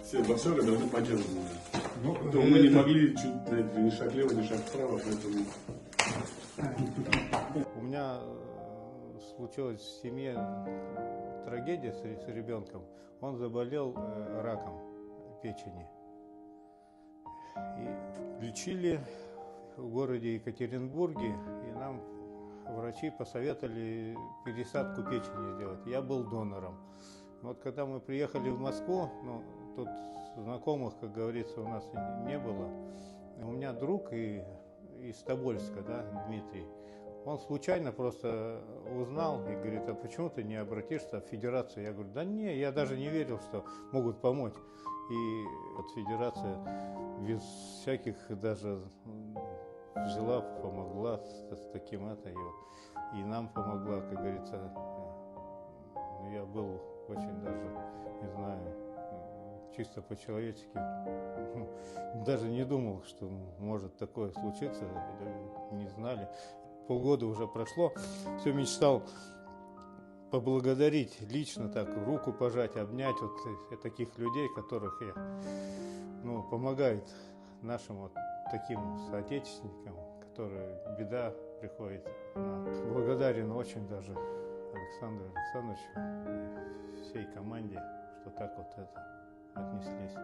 Все боксеры должны поддерживать. Ну, То мы не могли чуть ни шаг влево, ни шаг вправо, поэтому... У меня случилась в семье трагедия с ребенком. Он заболел раком печени. И лечили в городе Екатеринбурге, и нам врачи посоветовали пересадку печени сделать. Я был донором. Вот когда мы приехали в Москву, ну, тут знакомых, как говорится, у нас не было. У меня друг из Тобольска, да, Дмитрий, он случайно просто узнал и говорит: а почему ты не обратишься в федерацию? Я говорю: да не, я даже не верил, что могут помочь. И вот федерация без всяких даже взяла, помогла с таким это, и нам помогла, как говорится. Я был очень даже, не знаю, чисто по-человечески, даже не думал, что может такое случиться, не знали. Полгода уже прошло, все мечтал поблагодарить лично, так, руку пожать, обнять вот таких людей, которых помогают нашим вот таким соотечественникам, которые беда приходит. Благодарен очень даже Александру Александровичу и всей команде, что так вот это отнеслись.